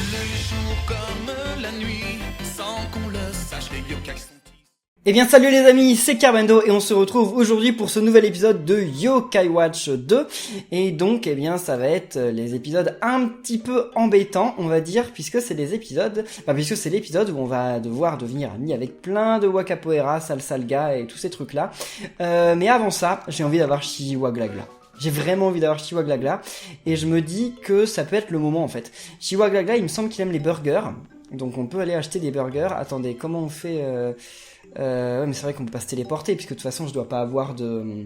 Le jour comme la nuit, sans qu'on le sache, les yokai sont... Eh bien salut les amis, c'est Carbendo et on se retrouve aujourd'hui pour ce nouvel épisode de Yokai Watch 2. Et donc eh bien ça va être les épisodes un petit peu embêtants on va dire, puisque c'est c'est l'épisode où on va devoir devenir amis avec plein de Wakapoera, Salsalga et tous ces trucs là. Mais avant ça, j'ai envie d'avoir Chihuaglagla. J'ai vraiment envie d'avoir Chihuaglagla et je me dis que ça peut être le moment en fait. Chihuaglagla, il me semble qu'il aime les burgers, donc on peut aller acheter des burgers. Attendez, comment on fait ouais, mais c'est vrai qu'on peut pas se téléporter puisque de toute façon je dois pas avoir de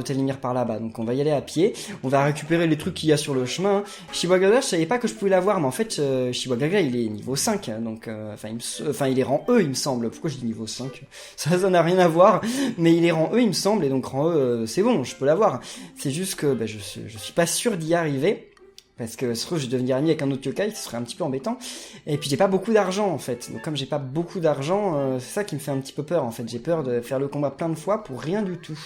télémire par là-bas, donc on va y aller à pied. On va récupérer les trucs qu'il y a sur le chemin. Chihuaglagla, je savais pas que je pouvais l'avoir, mais en fait Chihuaglagla il est niveau 5, donc il est rang E il me semble. Pourquoi je dis niveau 5 ? Ça n'a rien à voir, mais il est rang E il me semble, et donc rang E c'est bon, je peux l'avoir. C'est juste que je suis pas sûr d'y arriver. Parce que je vais devenir ami avec un autre yokai, ce serait un petit peu embêtant. Et puis j'ai pas beaucoup d'argent en fait. Donc comme j'ai pas beaucoup d'argent, c'est ça qui me fait un petit peu peur en fait. J'ai peur de faire le combat plein de fois pour rien du tout.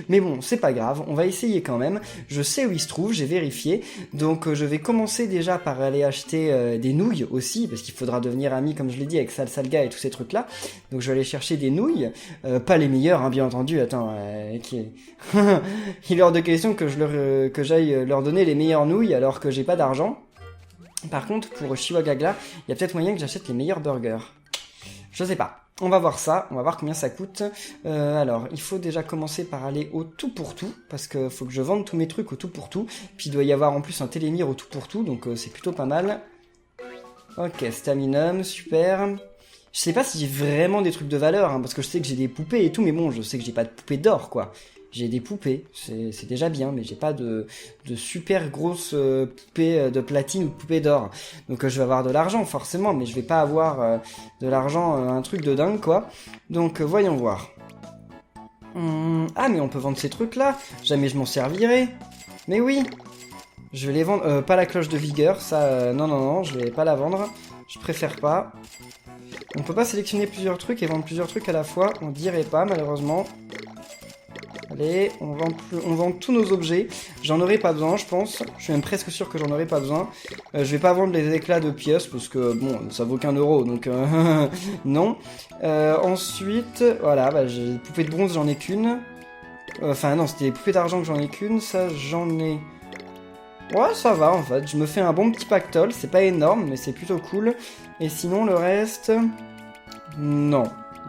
Mais bon, c'est pas grave, on va essayer quand même. Je sais où il se trouve, j'ai vérifié. Donc je vais commencer déjà par aller acheter des nouilles aussi, parce qu'il faudra devenir ami comme je l'ai dit avec Salsalga et tous ces trucs là. Donc je vais aller chercher des nouilles. Pas les meilleures hein, bien entendu. Attends, il est hors de question que j'aille leur donner les meilleures nouilles alors que j'ai pas d'argent. Par contre, pour Chihuaglagla, il y a peut-être moyen que j'achète les meilleurs burgers. Je sais pas. On va voir ça, on va voir combien ça coûte. Alors, il faut déjà commencer par aller au tout pour tout, parce que faut que je vende tous mes trucs au tout pour tout. Puis il doit y avoir en plus un télémire au tout pour tout, donc c'est plutôt pas mal. Ok, staminum, super. Je sais pas si j'ai vraiment des trucs de valeur, hein, parce que je sais que j'ai des poupées et tout, mais bon, je sais que j'ai pas de poupées d'or, quoi. J'ai des poupées, c'est déjà bien, mais j'ai pas de super grosses poupées de platine ou de poupées d'or. Donc je vais avoir de l'argent forcément, mais je vais pas avoir de l'argent, un truc de dingue quoi. Donc voyons voir. Ah mais on peut vendre ces trucs là, jamais je m'en servirai. Mais oui, je vais les vendre, pas la cloche de vigueur, ça non, je vais pas la vendre, je préfère pas. On peut pas sélectionner plusieurs trucs et vendre plusieurs trucs à la fois, on dirait pas malheureusement. Allez, on vend tous nos objets. J'en aurai pas besoin, je pense. Je suis même presque sûr que j'en aurai pas besoin. Je vais pas vendre les éclats de pièces parce que bon, ça vaut qu'un euro, donc non. Ensuite, voilà, j'ai des poupées de bronze, j'en ai qu'une. Enfin non, c'était des poupées d'argent que j'en ai qu'une. Ça, j'en ai. Ouais, ça va en fait. Je me fais un bon petit pactole. C'est pas énorme, mais c'est plutôt cool. Et sinon, le reste, non.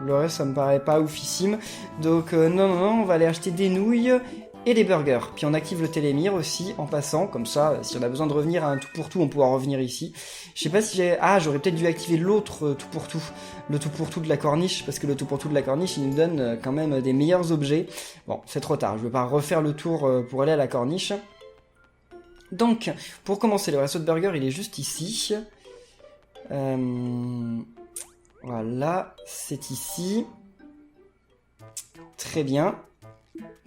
Le reste, ça me paraît pas oufissime. Donc, non, on va aller acheter des nouilles et des burgers. Puis on active le télémire aussi, en passant. Comme ça, si on a besoin de revenir à un tout pour tout, on pourra revenir ici. Je sais pas si j'ai... Ah, j'aurais peut-être dû activer l'autre tout pour tout. Le tout pour tout de la corniche. Parce que le tout pour tout de la corniche, il nous donne quand même des meilleurs objets. Bon, c'est trop tard. Je vais pas refaire le tour pour aller à la corniche. Donc, pour commencer, le resto de burger, il est juste ici. Voilà, c'est ici. Très bien.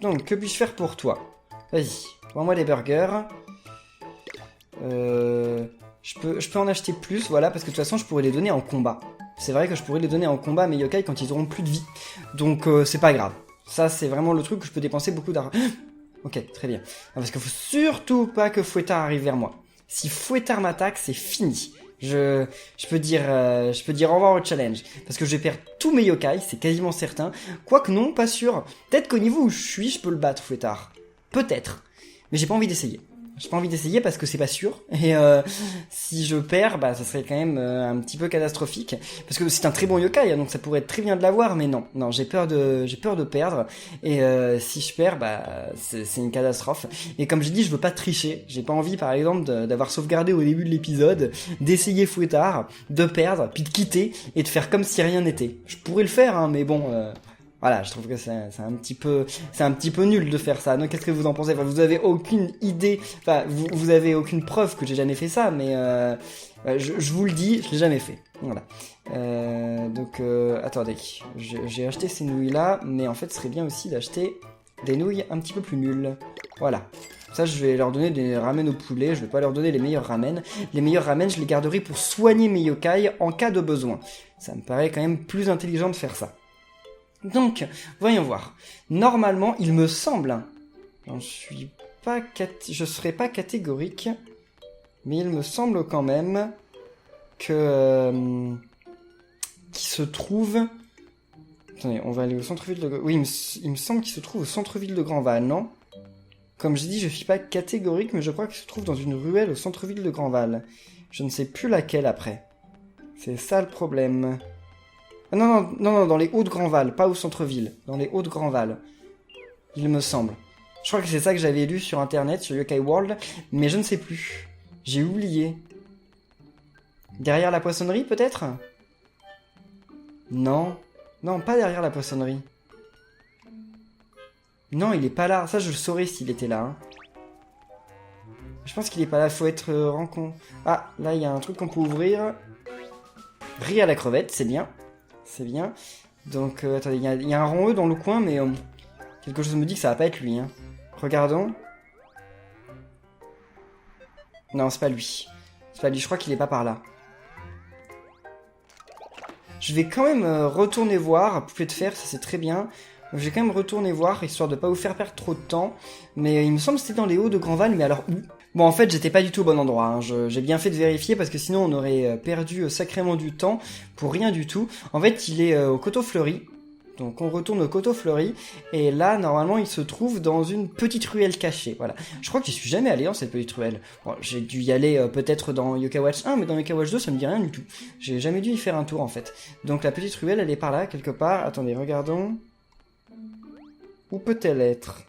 Donc, que puis-je faire pour toi ? Vas-y, vends-moi des burgers. Je peux en acheter plus, voilà, parce que de toute façon, je pourrais les donner en combat. C'est vrai que je pourrais les donner en combat à mes yokai quand ils auront plus de vie. Donc, c'est pas grave. Ça, c'est vraiment le truc où je peux dépenser beaucoup d'argent. Ok, très bien. Non, parce qu'il faut surtout pas que Fouettard arrive vers moi. Si Fouettard m'attaque, c'est fini. Je peux dire au revoir au challenge. Parce que je vais perdre tous mes yokai, c'est quasiment certain. Quoique non, pas sûr. Peut-être qu'au niveau où je suis, je peux le battre, Fouettard. Peut-être. Mais j'ai pas envie d'essayer. J'ai pas envie d'essayer parce que c'est pas sûr. Et si je perds, ça serait quand même un petit peu catastrophique. Parce que c'est un très bon yokai, hein, donc ça pourrait être très bien de l'avoir, mais non, j'ai peur de perdre. Et si je perds, c'est une catastrophe. Et comme j'ai dit, je veux pas tricher. J'ai pas envie, par exemple, d'avoir sauvegardé au début de l'épisode, d'essayer Fouettard, de perdre, puis de quitter et de faire comme si rien n'était. Je pourrais le faire, hein, mais bon. Voilà, je trouve que c'est un petit peu nul de faire ça. Donc, qu'est-ce que vous en pensez ? Enfin, vous avez aucune idée, enfin, vous avez aucune preuve que j'ai jamais fait ça, mais je vous le dis, je l'ai jamais fait. Voilà. Donc, attendez, j'ai acheté ces nouilles-là, mais en fait, ce serait bien aussi d'acheter des nouilles un petit peu plus nulles. Voilà. Ça, je vais leur donner des ramen au poulet, je vais pas leur donner les meilleurs ramen. Les meilleurs ramen, je les garderai pour soigner mes yokai en cas de besoin. Ça me paraît quand même plus intelligent de faire ça. Donc, voyons voir. Normalement, il me semble, je serai pas catégorique, Mais il me semble quand même que... qu'il se trouve... Attendez, on va aller au centre-ville de... Oui, il me semble qu'il se trouve au centre-ville de Grandval, non? Comme j'ai dit, je suis pas catégorique, mais je crois qu'il se trouve dans une ruelle au centre-ville de Grandval. Je ne sais plus laquelle après. C'est ça le problème. Ah non, dans les hauts de Grandval, pas au centre-ville. Dans les hauts de Grandval. Il me semble. Je crois que c'est ça que j'avais lu sur internet, sur Yokai World, mais je ne sais plus. J'ai oublié. Derrière la poissonnerie, peut-être? Non. Non, pas derrière la poissonnerie. Non, il est pas là. Ça, je le saurais s'il était là. Hein. Je pense qu'il est pas là. Faut être rencontre. Ah, là, il y a un truc qu'on peut ouvrir. Riz à la crevette, c'est bien. C'est bien. Donc, attendez, il y a un rond E dans le coin, mais quelque chose me dit que ça va pas être lui. Hein. Regardons. Non, c'est pas lui. C'est pas lui, je crois qu'il est pas par là. Je vais quand même retourner voir. Poupée de fer, ça c'est très bien. Je vais quand même retourner voir, histoire de pas vous faire perdre trop de temps. Mais il me semble que c'était dans les hauts de Grandval, mais alors où? Bon, en fait, j'étais pas du tout au bon endroit. Hein. J'ai bien fait de vérifier, parce que sinon on aurait perdu sacrément du temps pour rien du tout. En fait, il est au Coteau Fleuri. Donc on retourne au Coteau Fleuri, et là, normalement, il se trouve dans une petite ruelle cachée, voilà. Je crois que j'y suis jamais allé dans cette petite ruelle. Bon, j'ai dû y aller peut-être dans Yokai Watch 1, mais dans Yokai Watch 2, ça me dit rien du tout. J'ai jamais dû y faire un tour, en fait. Donc la petite ruelle, elle est par là, quelque part. Attendez, regardons. Où peut-elle être?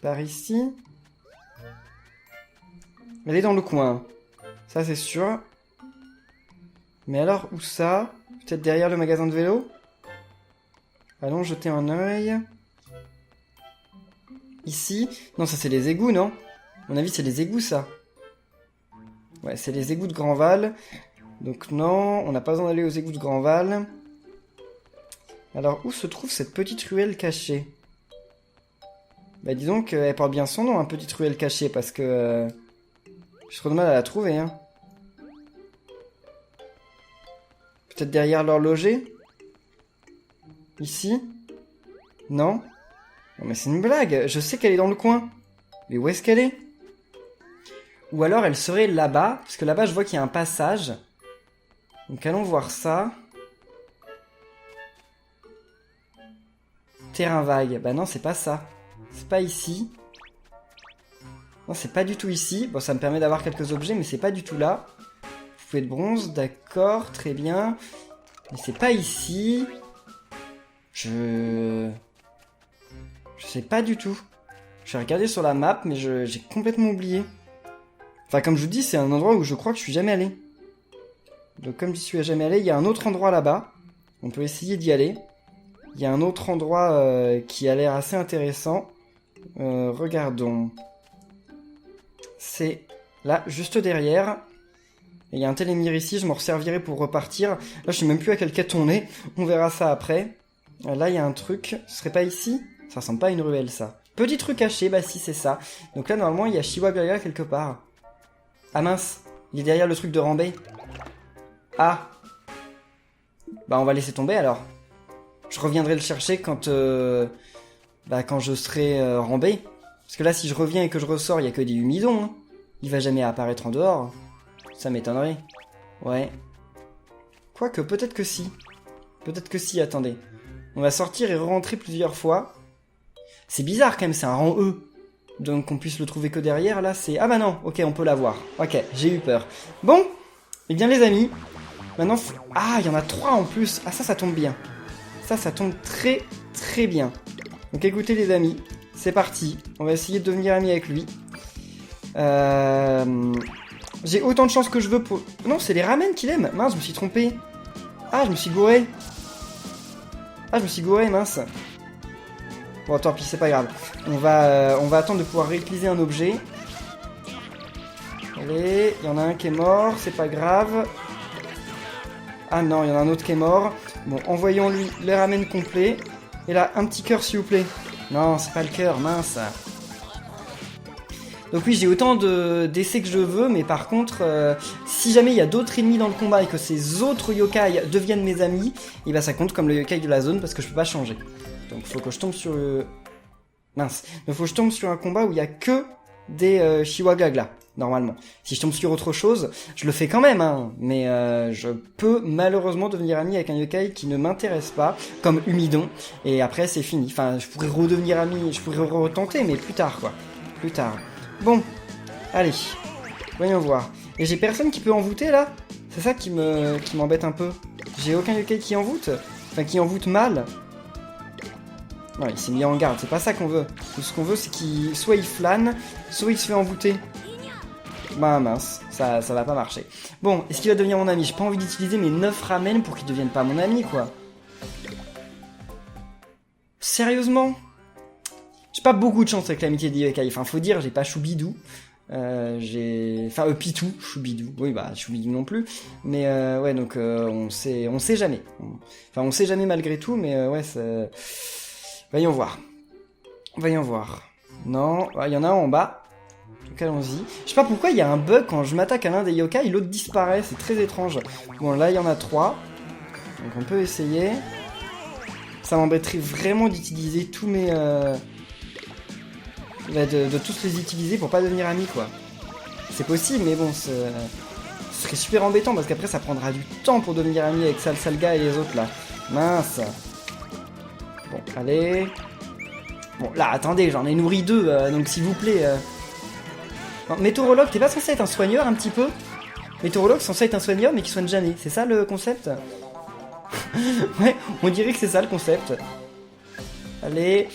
Par ici? Elle est dans le coin. Ça, c'est sûr. Mais alors, où ça? Peut-être derrière le magasin de vélo? Allons jeter un œil. Ici? Non, ça c'est les égouts, non? À mon avis, c'est les égouts, ça. Ouais, c'est les égouts de Grandval. Donc non, on n'a pas besoin d'aller aux égouts de Grandval. Alors, où se trouve cette petite ruelle cachée? Bah dis donc, elle porte bien son nom, hein, petite ruelle cachée, parce que... j'ai trop de mal à la trouver, hein. Peut-être derrière l'horloger? Ici? Non? Non mais c'est une blague, je sais qu'elle est dans le coin. Mais où est-ce qu'elle est? Ou alors elle serait là-bas, parce que là-bas je vois qu'il y a un passage. Donc allons voir ça. Terrain vague, bah non c'est pas ça. C'est pas ici. Non c'est pas du tout ici. Bon ça me permet d'avoir quelques objets mais c'est pas du tout là. Poupée de bronze, d'accord, très bien. Mais c'est pas ici. Je sais pas du tout. J'ai regardé sur la map, mais j'ai complètement oublié. Enfin, comme je vous dis, c'est un endroit où je crois que je suis jamais allé. Donc, comme j'y suis jamais allé, il y a un autre endroit là-bas. On peut essayer d'y aller. Il y a un autre endroit qui a l'air assez intéressant. Regardons. C'est là, juste derrière. Et il y a un télémire ici, je m'en resservirai pour repartir. Là, je sais même plus à quelle quête on est. On verra ça après. Là, il y a un truc. Ce serait pas ici? Ça ressemble pas à une ruelle, ça. Petit truc caché, bah si, c'est ça. Donc là, normalement, il y a Chihuahua quelque part. Ah mince, il est derrière le truc de Rambé. Ah. Bah, on va laisser tomber, alors. Je reviendrai le chercher quand je serai Rambé. Parce que là, si je reviens et que je ressors, il y a que des humidons. Hein. Il va jamais apparaître en dehors. Ça m'étonnerait. Ouais. Quoique, peut-être que si. Peut-être que si, attendez. On va sortir et rentrer plusieurs fois. C'est bizarre quand même, c'est un rang E. Donc qu'on puisse le trouver que derrière, là c'est... Ah bah non, ok, on peut l'avoir. Ok, j'ai eu peur. Bon, eh bien les amis, maintenant... Ah, il y en a 3 en plus. Ah ça tombe bien. Ça tombe très très bien. Donc écoutez les amis, c'est parti. On va essayer de devenir amis avec lui. J'ai autant de chance que je veux pour... Non, c'est les ramen qu'il aime. Mince, je me suis trompé. Ah, je me suis gouré. Mince. Bon, tant pis, c'est pas grave. On va attendre de pouvoir réutiliser un objet. Allez, il y en a un qui est mort, c'est pas grave. Ah non, il y en a un autre qui est mort. Bon, envoyons-lui le ramen complet. Et là, un petit cœur, s'il vous plaît. Non, c'est pas le cœur, mince. Donc oui, j'ai autant d'essais que je veux, mais par contre, si jamais il y a d'autres ennemis dans le combat et que ces autres yokai deviennent mes amis, et bah ça compte comme le yokai de la zone parce que je peux pas changer. Donc il faut que je tombe sur... Mince. Il faut que je tombe sur un combat où il y a que des Chihuahua là. normalement. Si je tombe sur autre chose, je le fais quand même, hein, mais je peux malheureusement devenir ami avec un yokai qui ne m'intéresse pas, comme Humidon, et après c'est fini. Enfin, je pourrais redevenir ami, je pourrais retenter, mais plus tard, quoi. Plus tard. Bon, allez, voyons voir. Et j'ai personne qui peut envoûter, là? C'est ça qui m'embête un peu. J'ai aucun yokai qui envoûte, enfin qui envoûte mal. Non, il s'est mis en garde, c'est pas ça qu'on veut. Tout ce qu'on veut, c'est qu'il soit il flâne, soit il se fait envoûter. Bah mince, ça va pas marcher. Bon, est-ce qu'il va devenir mon ami? J'ai pas envie d'utiliser mes 9 ramen pour qu'il devienne pas mon ami, quoi. Sérieusement? J'ai pas beaucoup de chance avec l'amitié des yokai. Enfin, faut dire, j'ai pas Choubidou. Enfin, Pitou, Choubidou. Oui, bah, Choubidou non plus. Mais ouais, donc on sait jamais. Enfin, on sait jamais malgré tout, mais ouais, c'est... Voyons voir. Voyons voir. Non, il y en a un en bas. Donc allons-y. Je sais pas pourquoi il y a un bug quand je m'attaque à l'un des yokai, l'autre disparaît. C'est très étrange. Bon, là, il y en a 3. Donc on peut essayer. Ça m'embêterait vraiment d'utiliser tous mes... de tous les utiliser pour pas devenir amis, quoi. C'est possible, mais bon, ce serait super embêtant parce qu'après ça prendra du temps pour devenir ami avec Salsalga et les autres là. Mince. Bon, allez. Bon, là, attendez, j'en ai nourri 2, donc s'il vous plaît. Non, météorologue, t'es pas censé être un soigneur un petit peu? Météorologue, c'est censé être un soigneur mais qui soigne jamais. C'est ça le concept? Ouais, on dirait que c'est ça le concept. Allez.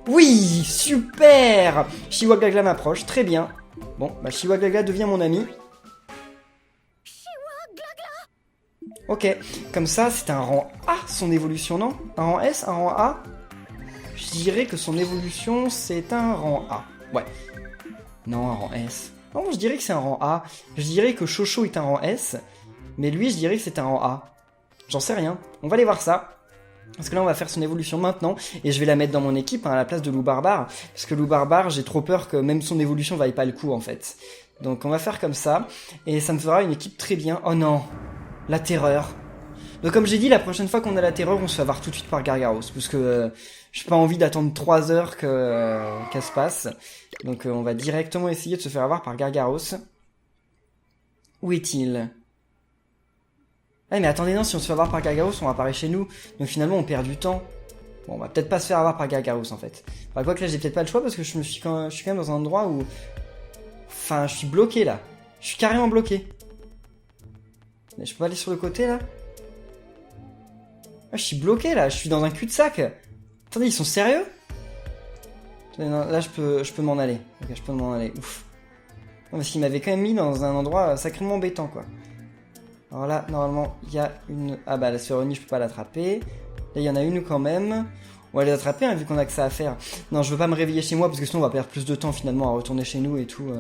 Oui, super! Chihuaglagla m'approche, très bien. Bon, bah Chihuaglagla devient mon ami. Ok, comme ça, c'est un rang A, son évolution, non? Un rang S, un rang A? Je dirais que son évolution, c'est un rang A. Ouais. Non, un rang S. Non, je dirais que c'est un rang A. Je dirais que Chocho est un rang S, mais lui, je dirais que c'est un rang A. J'en sais rien. On va aller voir ça. Parce que là, on va faire son évolution maintenant, et je vais la mettre dans mon équipe, hein, à la place de Loup Barbare, parce que Loup Barbare, j'ai trop peur que même son évolution vaille pas le coup, en fait. Donc on va faire comme ça, et ça me fera une équipe très bien. Oh non, la terreur. Donc comme j'ai dit, la prochaine fois qu'on a la terreur, on se fait avoir tout de suite par Gargaros, parce que j'ai pas envie d'attendre 3 heures qu'elle se passe. Donc on va directement essayer de se faire avoir par Gargaros. Où est-il ? Ah mais attendez, non, si on se fait avoir par Gargaros, on apparaît chez nous. Donc finalement, on perd du temps. Bon, on va peut-être pas se faire avoir par Gargaros, en fait. Enfin, quoi que là, j'ai peut-être pas le choix, parce que je suis quand même dans un endroit où... Enfin, je suis bloqué, là. Je suis carrément bloqué. Mais je peux pas aller sur le côté, là? Ah, je suis bloqué, là. Je suis dans un cul-de-sac. Attendez, ils sont sérieux? Attendez, non, là, je peux m'en aller. Ok, je peux m'en aller. Ouf. Non, parce qu'il m'avait quand même mis dans un endroit sacrément embêtant, quoi. Alors là, normalement, il y a une... Ah bah, la sphéronie, je peux pas l'attraper. Là, il y en a une quand même. On va les attraper, hein, vu qu'on a que ça à faire. Non, je veux pas me réveiller chez moi, parce que sinon, on va perdre plus de temps, finalement, à retourner chez nous et tout.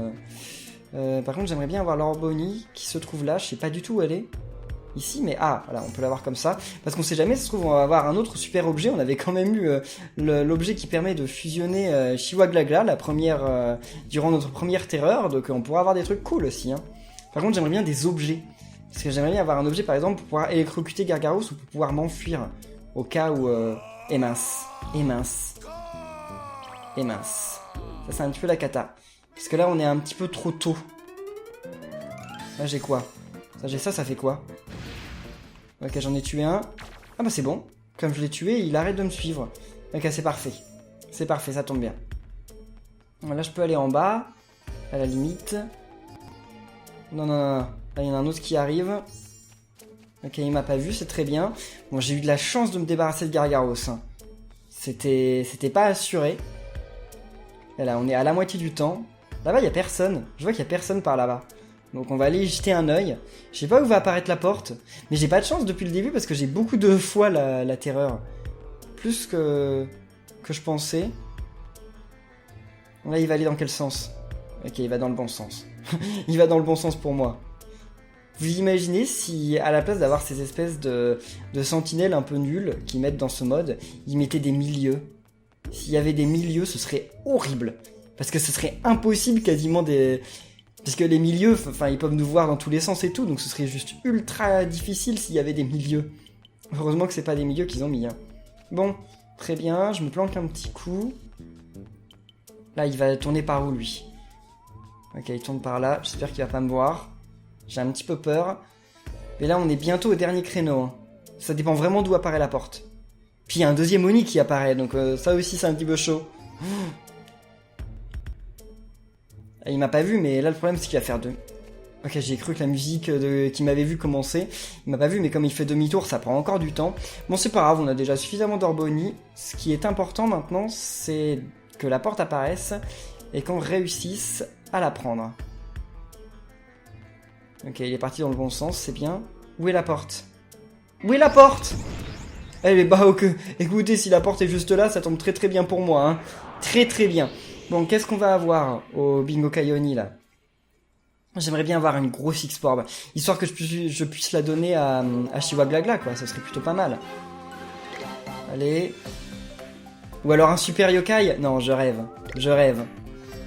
Par contre, j'aimerais bien avoir l'Orbonie qui se trouve là. Je sais pas du tout où elle est. Ici, mais... Ah, voilà, on peut l'avoir comme ça. Parce qu'on sait jamais, ça se trouve, on va avoir un autre super objet. On avait quand même eu l'objet qui permet de fusionner Chihuaglagla, la première... durant notre première terreur. Donc, on pourra avoir des trucs cool aussi, hein. Par contre, j'aimerais bien des objets. Parce que j'aimerais bien avoir un objet, par exemple, pour pouvoir électrocuter Gargaros ou pour pouvoir m'enfuir. Au cas où... Et mince. Et mince. Et mince. Ça, c'est un petit peu la cata. Parce que là, on est un petit peu trop tôt. Là, j'ai quoi? Ça, j'ai ça, ça fait quoi? Ok, j'en ai tué un. Ah bah c'est bon. Comme je l'ai tué, il arrête de me suivre. Ok, c'est parfait. C'est parfait, ça tombe bien. Là, je peux aller en bas. À la limite. Non, non, non, non. Là, il y en a un autre qui arrive. Ok, il m'a pas vu, c'est très bien. Bon, j'ai eu de la chance de me débarrasser de Gargaros. Hein. C'était pas assuré. Et là, on est à la moitié du temps. Là-bas, il y a personne. Je vois qu'il y a personne par là-bas. Donc, on va aller y jeter un œil. Je sais pas où va apparaître la porte. Mais j'ai pas de chance depuis le début parce que j'ai beaucoup de fois la terreur. Plus que je pensais. Là, il va aller dans quel sens? Ok, il va dans le bon sens. Il va dans le bon sens pour moi. Vous imaginez si, à la place d'avoir ces espèces de sentinelles un peu nulles qu'ils mettent dans ce mode, ils mettaient des milieux. S'il y avait des milieux, ce serait horrible. Parce que ce serait impossible quasiment des... Parce que les milieux, enfin, ils peuvent nous voir dans tous les sens et tout, donc ce serait juste ultra difficile s'il y avait des milieux. Heureusement que c'est pas des milieux qu'ils ont mis. Hein. Bon, très bien, je me planque un petit coup. Là, il va tourner par où, lui? Ok, il tourne par là. J'espère qu'il va pas me voir. J'ai un petit peu peur. Mais là, on est bientôt au dernier créneau. Hein. Ça dépend vraiment d'où apparaît la porte. Puis il y a un deuxième Oni qui apparaît, donc ça aussi c'est un petit peu chaud. Il m'a pas vu, mais là le problème c'est qu'il va faire deux. Ok, j'ai cru que la musique qui m'avait vu commencer, il m'a pas vu, mais comme il fait demi-tour, ça prend encore du temps. Bon, c'est pas grave, on a déjà suffisamment d'Orboni. Ce qui est important maintenant, c'est que la porte apparaisse et qu'on réussisse à la prendre. Ok, il est parti dans le bon sens, c'est bien. Où est la porte? Où est la porte? Eh bah ok, écoutez, si la porte est juste là, ça tombe très très bien pour moi, hein. Très très bien. Bon, qu'est-ce qu'on va avoir au Bingo Kaioni, là? J'aimerais bien avoir une grosse X-Orb, histoire que je puisse la donner à Chihuaglagla, quoi, ça serait plutôt pas mal. Allez. Ou alors un super yokai? Non, je rêve, je rêve.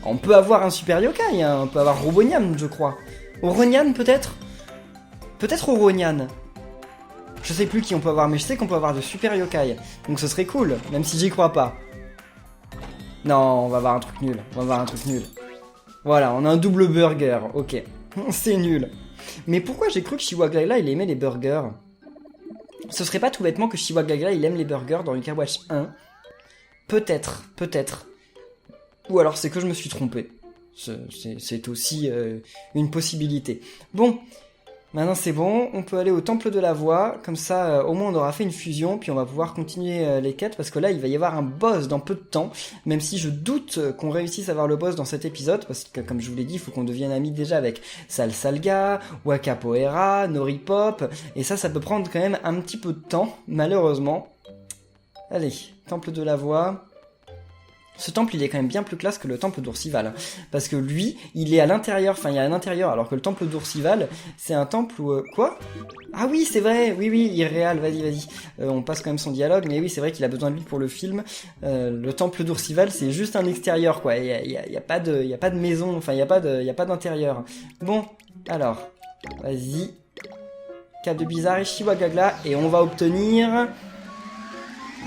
On peut avoir un super yokai, hein. On peut avoir Robonian, je crois. Oronian, peut-être? Peut-être Oronian. Je sais plus qui on peut avoir, mais je sais qu'on peut avoir de super yokai. Donc ce serait cool, même si j'y crois pas. Non, on va avoir un truc nul, on va avoir un truc nul. Voilà, on a un double burger, ok. C'est nul. Mais pourquoi j'ai cru que Chihuaglagla il aimait les burgers? Ce serait pas tout bêtement que Chihuaglagla il aime les burgers dans Yokai Watch 1? Peut-être, peut-être. Ou alors c'est que je me suis trompé. C'est aussi une possibilité. Bon, maintenant c'est bon, on peut aller au temple de la voix, comme ça au moins on aura fait une fusion, puis on va pouvoir continuer les quêtes, parce que là il va y avoir un boss dans peu de temps, même si je doute qu'on réussisse à avoir le boss dans cet épisode, parce que comme je vous l'ai dit, il faut qu'on devienne amis déjà avec Salsalga, Wakapoera, Noripop, et ça peut prendre quand même un petit peu de temps, malheureusement. Allez, temple de la voix... Ce temple, il est quand même bien plus classe que le temple d'Oursival. Parce que lui, il est à l'intérieur, enfin, il est à l'intérieur, alors que le temple d'Oursival, c'est un temple où... quoi? Ah oui, c'est vrai, oui, irréal, vas-y. On passe quand même son dialogue, mais oui, c'est vrai qu'il a besoin de lui pour le film. Le temple d'Oursival, c'est juste un extérieur, quoi. Il y a pas de maison, enfin, il y a pas d'intérieur. Bon, alors, vas-y. Cap de bizarre et Chihuaglagla, et on va obtenir...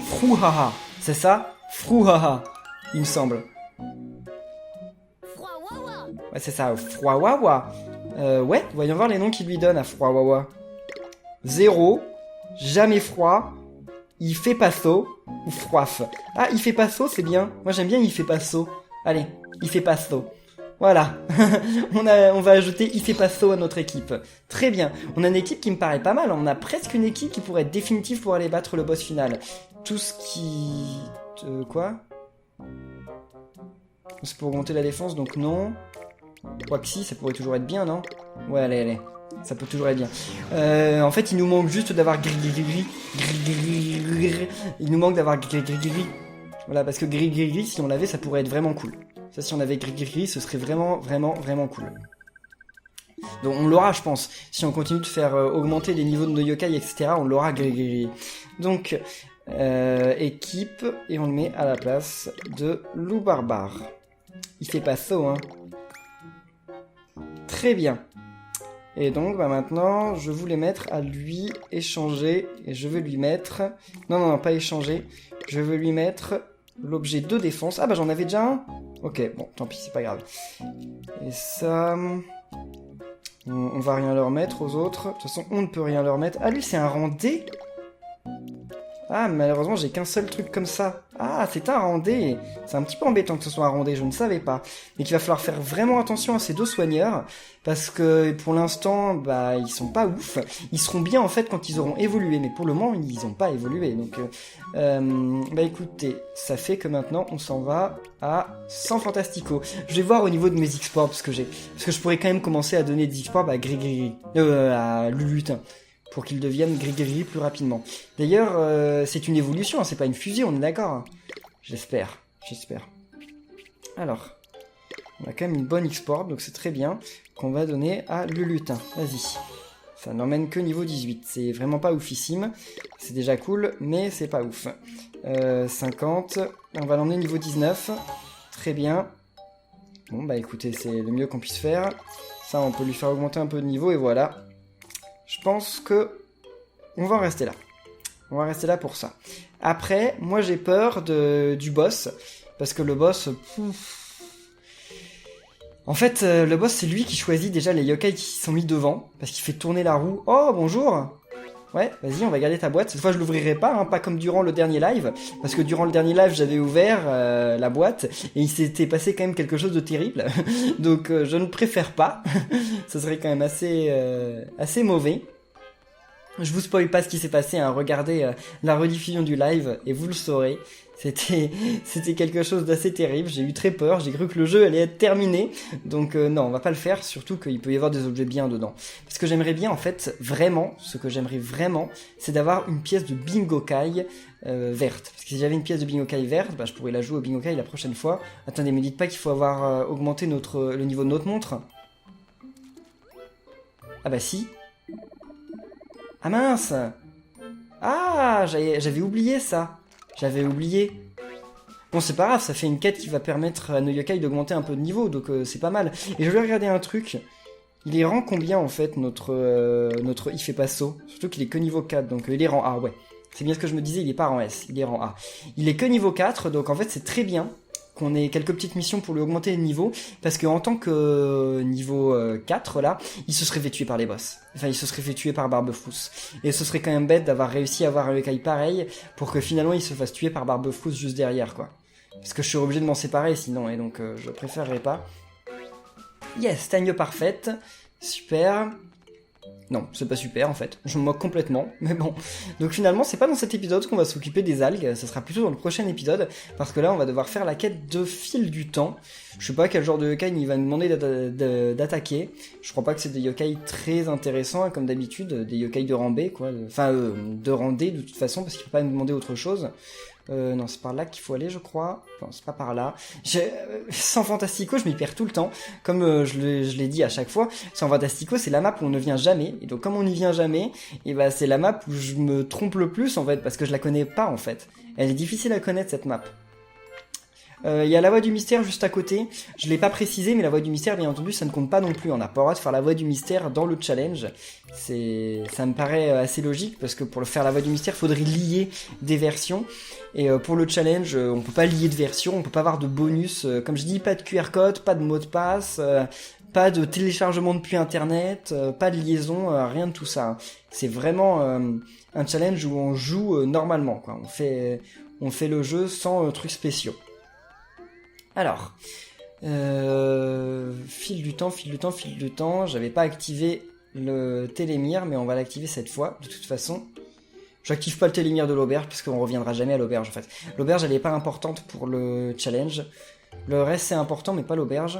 Frouhaha, c'est ça? Frouhaha. Il me semble. Ouais, c'est ça, Froiwawa. Ouais, voyons voir les noms qu'il lui donne à Froiwawa. 0, jamais froid, il fait pas saut, ou froif. Ah, il fait pas saut, c'est bien. Moi j'aime bien il fait pas saut. Allez, il fait pas saut. Voilà, on va ajouter il fait pas saut à notre équipe. Très bien, on a une équipe qui me paraît pas mal. On a presque une équipe qui pourrait être définitive pour aller battre le boss final. Tout ce qui... quoi? C'est pour augmenter la défense, donc non. Quoique si, ça pourrait toujours être bien, non? Ouais, allez. Ça peut toujours être bien. En fait, il nous manque juste d'avoir gris. Il nous manque d'avoir gris. Voilà, parce que gris, si on l'avait, ça pourrait être vraiment cool. Ça, si on avait gris, ce serait vraiment cool. Donc on l'aura, je pense. Si on continue de faire augmenter les niveaux de nos yokai, etc., on l'aura gris. Donc, équipe, et on le met à la place de Loup Barbare. Il fait pas saut, hein. Très bien. Et donc, maintenant, je voulais mettre à lui échanger, et je veux lui mettre... Non, pas échanger. Je veux lui mettre l'objet de défense. Ah bah j'en avais déjà un. Ok, bon, tant pis, c'est pas grave. Et ça... On va rien leur mettre aux autres. De toute façon, on ne peut rien leur mettre. Ah, lui, c'est un rang D. Ah, malheureusement, j'ai qu'un seul truc comme ça. Ah, c'est un rang D. C'est un petit peu embêtant que ce soit un rang D, je ne savais pas. Mais qu'il va falloir faire vraiment attention à ces deux soigneurs, parce que pour l'instant, bah, ils sont pas ouf. Ils seront bien, en fait, quand ils auront évolué, mais pour le moment, ils n'ont pas évolué. Donc, bah écoutez, ça fait que maintenant, on s'en va à 100 Fantastico. Je vais voir au niveau de mes X-Ports, parce que je pourrais quand même commencer à donner des X-Ports à à Lulutin, pour qu'ils deviennent gris plus rapidement. D'ailleurs, c'est une évolution, hein, c'est pas une fusion, on est d'accord, hein. J'espère. Alors, on a quand même une bonne export, donc c'est très bien, qu'on va donner à Lulutin. Vas-y. Ça n'emmène que niveau 18, c'est vraiment pas oufissime. C'est déjà cool, mais c'est pas ouf. 50, on va l'emmener niveau 19. Très bien. Bon, bah écoutez, c'est le mieux qu'on puisse faire. Ça, on peut lui faire augmenter un peu de niveau, et voilà. Je pense que on va en rester là. On va rester là pour ça. Après, moi j'ai peur du boss. Parce que le boss... En fait, le boss, c'est lui qui choisit déjà les yokai qui sont mis devant, parce qu'il fait tourner la roue. Oh, bonjour! Ouais, vas-y, on va garder ta boîte. Cette fois, je l'ouvrirai pas, hein, pas comme durant le dernier live, parce que durant le dernier live, j'avais ouvert la boîte, et il s'était passé quand même quelque chose de terrible. Donc, je ne préfère pas. Ce serait quand même assez mauvais. Je vous spoil pas ce qui s'est passé, hein. Regardez la rediffusion du live, et vous le saurez. C'était quelque chose d'assez terrible, j'ai eu très peur, j'ai cru que le jeu allait être terminé, donc non, on va pas le faire, surtout qu'il peut y avoir des objets bien dedans. Parce que j'aimerais bien, en fait, vraiment, ce que j'aimerais vraiment, c'est d'avoir une pièce de Bingokai verte. Parce que si j'avais une pièce de Bingokai verte, bah, je pourrais la jouer au Bingokai la prochaine fois. Attendez, me dites pas qu'il faut avoir augmenté le niveau de notre montre. Ah bah si. Ah mince. Ah, j'avais oublié ça. J'avais oublié. Bon, c'est pas grave, ça fait une quête qui va permettre à nos yokai d'augmenter un peu de niveau, donc c'est pas mal. Et je voulais regarder un truc. Il est rang combien, en fait, notre Ifepasso? Surtout qu'il est que niveau 4, donc il est rang A, ouais. C'est bien ce que je me disais, il est pas rang S, il est rang A. Il est que niveau 4, donc en fait, c'est très bien qu'on ait quelques petites missions pour lui augmenter le niveau, parce qu'en tant que niveau 4, là, il se serait fait tuer par les boss. Enfin, il se serait fait tuer par Barbefrousse. Et ce serait quand même bête d'avoir réussi à avoir un yokai pareil, pour que finalement il se fasse tuer par Barbefrousse juste derrière, quoi. Parce que je suis obligé de m'en séparer sinon, et donc je préférerais pas. Yes, Tagne parfaite. Super. Non, c'est pas super en fait, je me moque complètement, mais bon. Donc finalement, c'est pas dans cet épisode qu'on va s'occuper des algues, ça sera plutôt dans le prochain épisode, parce que là, on va devoir faire la quête de fil du temps. Je sais pas quel genre de yokai il va nous demander d'attaquer. Je crois pas que c'est des yokai très intéressants, hein, comme d'habitude, des yokai de rang B, quoi. Enfin, de rang D de toute façon, parce qu'il peut pas nous demander autre chose. Non, c'est par là qu'il faut aller, je crois. Non, c'est pas par là. Sans Fantastico, je m'y perds tout le temps. Comme je l'ai dit à chaque fois, sans Fantastico, c'est la map où on ne vient jamais. Et donc, comme on n'y vient jamais, et bah, c'est la map où je me trompe le plus, en fait, parce que je la connais pas, en fait. Elle est difficile à connaître, cette map. Il y a la voie du mystère juste à côté. Je l'ai pas précisé, mais la voie du mystère, bien entendu, ça ne compte pas non plus. On n'a pas le droit de faire la voie du mystère dans le challenge. Ça me paraît assez logique, parce que pour faire la voie du mystère, il faudrait lier des versions. Et pour le challenge, on peut pas lier de version, on peut pas avoir de bonus. Comme je dis, pas de QR code, pas de mot de passe, pas de téléchargement depuis internet, pas de liaison, rien de tout ça. C'est vraiment un challenge où on joue normalement, quoi. On fait le jeu sans trucs spéciaux. Alors, fil du temps, j'avais pas activé le télémire, mais on va l'activer cette fois, de toute façon. J'active pas le télémire de l'auberge, parce qu'on reviendra jamais à l'auberge, en fait. L'auberge, elle est pas importante pour le challenge. Le reste, c'est important, mais pas l'auberge.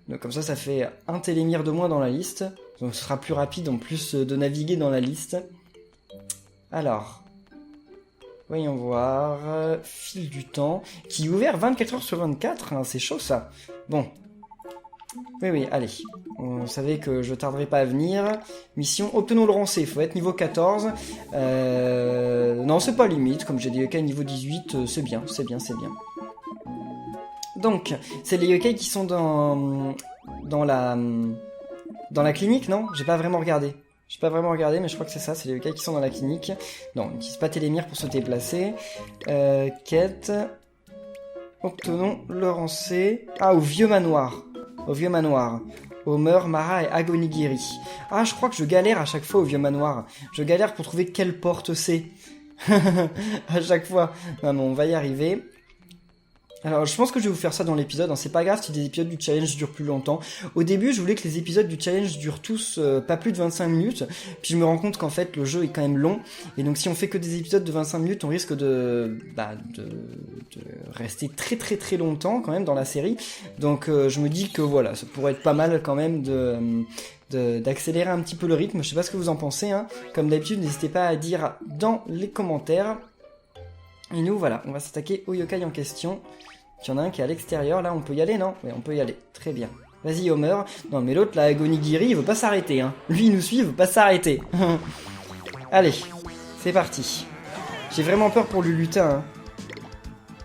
Donc comme ça fait un télémire de moins dans la liste. Donc ce sera plus rapide, en plus de naviguer dans la liste. Alors... voyons voir, fil du temps, qui est ouvert 24h/24, hein, c'est chaud ça. Bon, oui, allez, on savait que je tarderais pas à venir. Mission, obtenons le rang C, il faut être niveau 14. Non, c'est pas limite, comme j'ai des yokai niveau 18, c'est bien. Donc, c'est les yokai qui sont dans la clinique, non? J'ai pas vraiment regardé. Mais je crois que c'est ça, c'est les yokai qui sont dans la clinique. Non, on n'utilise pas télémire pour se déplacer. Quête. Obtenons le rang C. Ah, au vieux manoir. Homer, Mara et Agonigiri. Ah, je crois que je galère à chaque fois au vieux manoir. Je galère pour trouver quelle porte c'est. À chaque fois. Non, mais on va y arriver. Alors, je pense que je vais vous faire ça dans l'épisode, hein. C'est pas grave si des épisodes du challenge durent plus longtemps. Au début, je voulais que les épisodes du challenge durent tous pas plus de 25 minutes, puis je me rends compte qu'en fait, le jeu est quand même long, et donc si on fait que des épisodes de 25 minutes, on risque de rester très longtemps quand même dans la série. Donc, je me dis que voilà, ça pourrait être pas mal quand même d'accélérer un petit peu le rythme. Je sais pas ce que vous en pensez, hein. Comme d'habitude, n'hésitez pas à dire dans les commentaires. Et nous, voilà, on va s'attaquer au yokai en question. Il y en a un qui est à l'extérieur, là, on peut y aller, non? Oui, on peut y aller, très bien. Vas-y, Homer. Non, mais l'autre, là, Agonigiri, il veut pas s'arrêter, hein. Lui, il nous suit, il veut pas s'arrêter. Allez, c'est parti. J'ai vraiment peur pour le lutin, hein.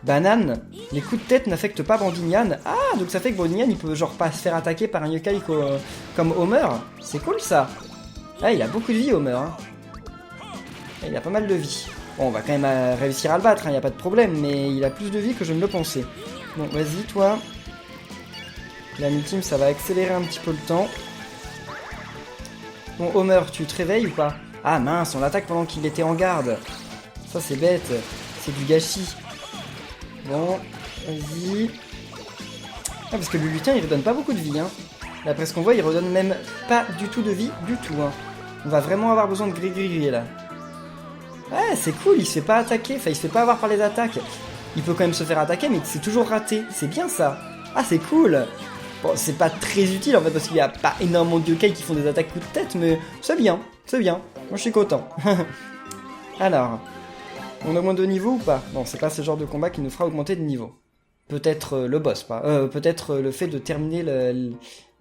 Banane, les coups de tête n'affectent pas Brandinian. Ah, donc ça fait que Brandinian, il peut genre pas se faire attaquer par un yokai comme Homer. C'est cool, ça. Ah, il a beaucoup de vie, Homer, hein. Il a pas mal de vie. Bon, on va quand même réussir à le battre, hein, y a pas de problème, mais il a plus de vie que je ne le pensais. Bon, vas-y, toi. La ultime, ça va accélérer un petit peu le temps. Bon, Homer, tu te réveilles ou pas? Ah mince, on l'attaque pendant qu'il était en garde. Ça, c'est bête. C'est du gâchis. Bon, vas-y. Ah, parce que le lutin, il redonne pas beaucoup de vie, hein. D'après ce qu'on voit, il redonne même pas du tout de vie, du tout, hein. On va vraiment avoir besoin de gris-gris, là. Ouais, c'est cool, il se fait pas attaquer. Enfin, il se fait pas avoir par les attaques. Il peut quand même se faire attaquer, mais c'est toujours raté. C'est bien, ça. Ah, c'est cool. Bon, c'est pas très utile, en fait, parce qu'il y a pas énormément de yokai qui font des attaques coup de tête, mais c'est bien, c'est bien. Moi, je suis content. Alors, on augmente de niveau ou pas? Non, c'est pas ce genre de combat qui nous fera augmenter de niveau. Peut-être le boss, pas. Peut-être le fait de terminer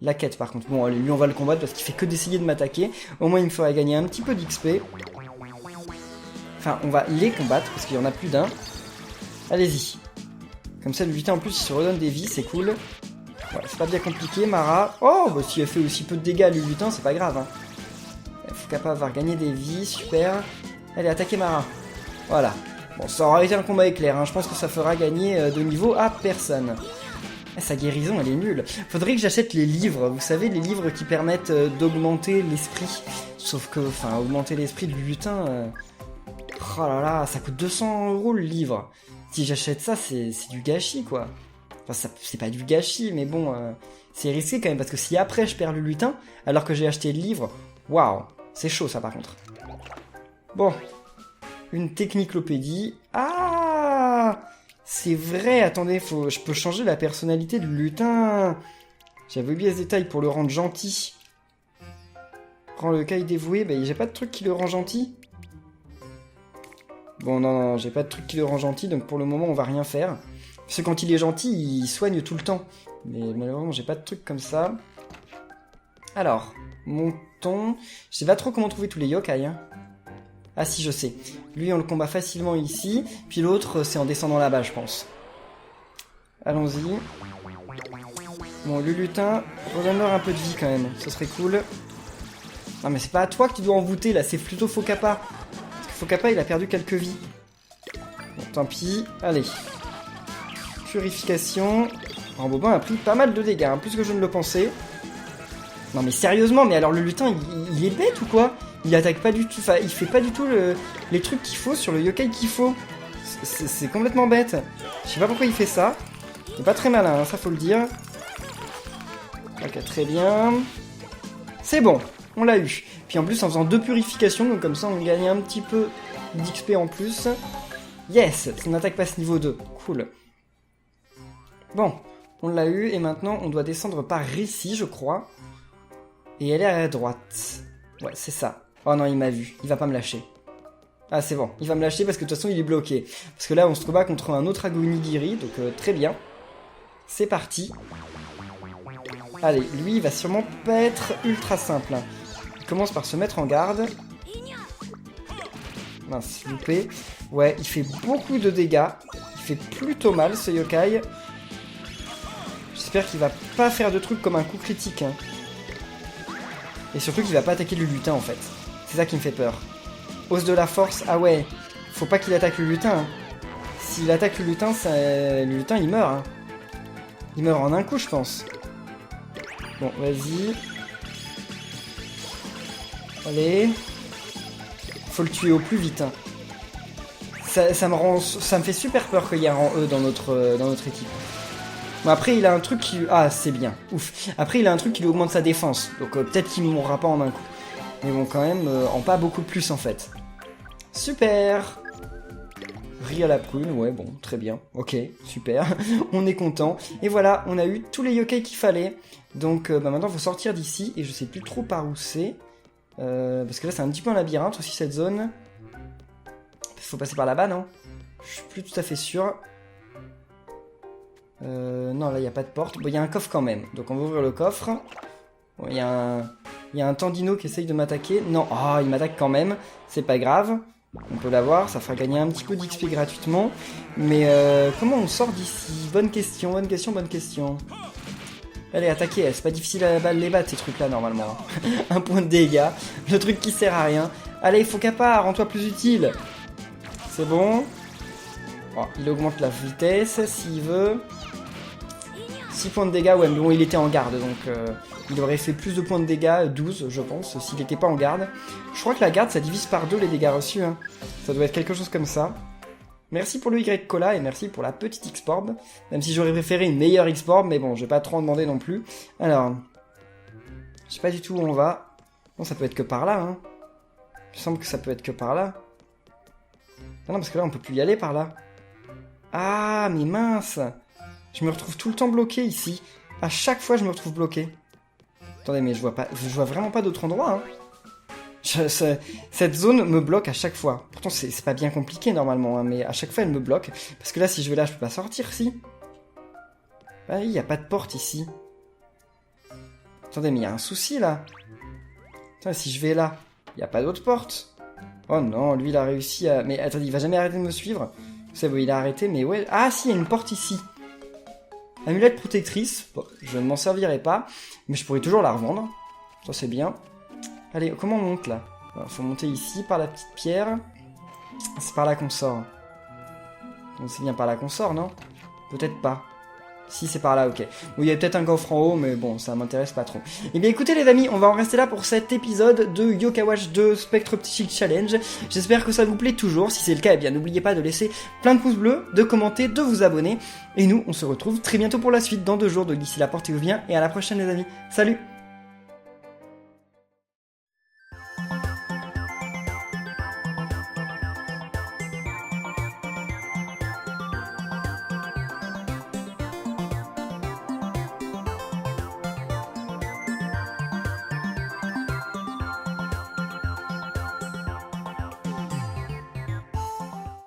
la quête, par contre. Bon, allez, lui, on va le combattre parce qu'il fait que d'essayer de m'attaquer. Au moins, il me fera gagner un petit peu d'XP. Enfin, on va les combattre parce qu'il y en a plus d'un. Allez-y. Comme ça, le lutin, en plus, il se redonne des vies, c'est cool. Ouais, c'est pas bien compliqué, Mara. Oh, bah si elle fait aussi peu de dégâts, le lutin, c'est pas grave, hein. Elle faut capable d'avoir gagné des vies, super. Allez, attaquez Mara. Voilà. Bon, ça aura été un combat éclair, hein. Je pense que ça fera gagner de niveau à personne. Sa guérison, elle est nulle. Faudrait que j'achète les livres, vous savez, les livres qui permettent d'augmenter l'esprit. Sauf que, enfin, augmenter l'esprit du lutin... Oh là là, ça coûte 200 € le livre. Si j'achète ça, c'est du gâchis, quoi. Enfin, c'est pas du gâchis, mais bon, c'est risqué quand même, parce que si après je perds le lutin, alors que j'ai acheté le livre, waouh, c'est chaud ça par contre. Bon, une techniclopédie. Ah, c'est vrai, attendez, je peux changer la personnalité du lutin. J'avais oublié ce détail pour le rendre gentil. Rend le yokai dévoué, bah j'ai pas de truc qui le rend gentil. Bon, non, j'ai pas de truc qui le rend gentil, donc pour le moment, on va rien faire. Parce que quand il est gentil, il soigne tout le temps. Mais malheureusement, j'ai pas de truc comme ça. Alors, montons. Je sais pas trop comment trouver tous les yokai, hein. Ah si, je sais. Lui, on le combat facilement ici. Puis l'autre, c'est en descendant là-bas, je pense. Allons-y. Bon, le lutin, redonne-leur un peu de vie quand même. Ce serait cool. Non, mais c'est pas à toi que tu dois envoûter, là. C'est plutôt Fokapa. Fokapa, il a perdu quelques vies. Bon, tant pis. Allez. Purification. Rambobin a pris pas mal de dégâts, hein, plus que je ne le pensais. Non mais sérieusement, mais alors le lutin, il est bête ou quoi? Il attaque pas du tout, enfin, il fait pas du tout les trucs qu'il faut sur le yokai qu'il faut. C'est complètement bête. Je sais pas pourquoi il fait ça. Il est pas très malin, hein, ça faut le dire. Ok, très bien. C'est bon, on l'a eu. Puis en plus, en faisant 2 purifications, donc comme ça, on gagne un petit peu d'XP en plus. Yes, son attaque passe niveau 2. Cool. Bon, on l'a eu, et maintenant, on doit descendre par ici, je crois. Et elle est à droite. Ouais, c'est ça. Oh non, il m'a vu. Il va pas me lâcher. Ah, c'est bon. Il va me lâcher parce que de toute façon, il est bloqué. Parce que là, on se combat contre un autre Agonigiri, donc très bien. C'est parti. Allez, lui, il va sûrement pas être ultra simple, hein. Il commence par se mettre en garde. Mince, loupé. Ouais, il fait beaucoup de dégâts. Il fait plutôt mal, ce yokai. J'espère qu'il va pas faire de trucs comme un coup critique, hein. Et surtout qu'il va pas attaquer le lutin, en fait. C'est ça qui me fait peur. Hausse de la force, ah ouais. Faut pas qu'il attaque le lutin, hein. S'il attaque le lutin, le lutin, il meurt, hein. Il meurt en un coup, je pense. Bon, vas-y. Allez. Faut le tuer au plus vite, hein. Ça me fait super peur qu'il y ait un rang E dans notre équipe. Bon, après, il a un truc qui... Ah, c'est bien. Ouf. Après, il a un truc qui lui augmente sa défense. Donc, peut-être qu'il ne mourra pas en un coup. Mais bon, quand même, en pas beaucoup plus, en fait. Super. Riz à la prune, ouais, bon, très bien. Ok, super. On est content. Et voilà, on a eu tous les yokai qu'il fallait. Donc, maintenant, il faut sortir d'ici. Et je sais plus trop par où c'est. Parce que là, c'est un petit peu un labyrinthe aussi, cette zone. Faut passer par là-bas, non? Je suis plus tout à fait sûr. Non, là, il n'y a pas de porte. Bon, il y a un coffre quand même. Donc, on va ouvrir le coffre. Bon, il y a un Tandino qui essaye de m'attaquer. Non, oh, il m'attaque quand même. C'est pas grave. On peut l'avoir. Ça fera gagner un petit peu d'XP gratuitement. Mais comment on sort d'ici? Bonne question, bonne question, bonne question. Allez, attaquez. C'est pas difficile à les battre, ces trucs-là, normalement. Un point de dégâts. Le truc qui sert à rien. Allez, Fokapa, rends-toi plus utile. C'est bon. Oh, il augmente la vitesse s'il veut. 6 points de dégâts, ouais, mais bon, il était en garde, donc il aurait fait plus de points de dégâts, 12, je pense, s'il n'était pas en garde. Je crois que la garde, ça divise par 2 les dégâts reçus, hein. Ça doit être quelque chose comme ça. Merci pour le Y Cola et merci pour la petite X-Orb. Même si j'aurais préféré une meilleure X-Orb, mais bon, je vais pas trop en demander non plus. Alors, je sais pas du tout où on va. Bon, ça peut être que par là, hein. Il me semble que ça peut être que par là. Non, parce que là, on peut plus y aller par là. Ah, mais mince! Je me retrouve tout le temps bloqué ici. À chaque fois, je me retrouve bloqué. Attendez, mais je vois vraiment pas d'autre endroit, hein. Cette zone me bloque à chaque fois. Pourtant, c'est pas bien compliqué normalement, hein, mais à chaque fois, elle me bloque. Parce que là, si je vais là, je peux pas sortir, si. Ah, il y a pas de porte ici. Attendez, mais il y a un souci là. Attends, si je vais là, il y a pas d'autre porte. Oh non, lui, il a réussi à... Mais attendez, il va jamais arrêter de me suivre. Vous savez, il a arrêté, mais ouais... Ah, si, il y a une porte ici. Amulette protectrice. Bon, je ne m'en servirai pas, mais je pourrais toujours la revendre. Ça, c'est bien. Allez, comment on monte là? Il faut monter ici par la petite pierre. C'est par là qu'on sort. Donc c'est bien par là qu'on sort, non? Peut-être pas. Si, c'est par là, ok. Bon, il y a peut-être un coffre en haut, mais bon, ça m'intéresse pas trop. Eh bien, écoutez les amis, on va en rester là pour cet épisode de Yo-Kai Watch 2 Spectre Psychic Challenge. J'espère que ça vous plaît toujours. Si c'est le cas, eh bien, n'oubliez pas de laisser plein de pouces bleus, de commenter, de vous abonner. Et nous, on se retrouve très bientôt pour la suite, dans 2 jours. Donc d'ici là, portez-vous bien, et à la prochaine les amis. Salut!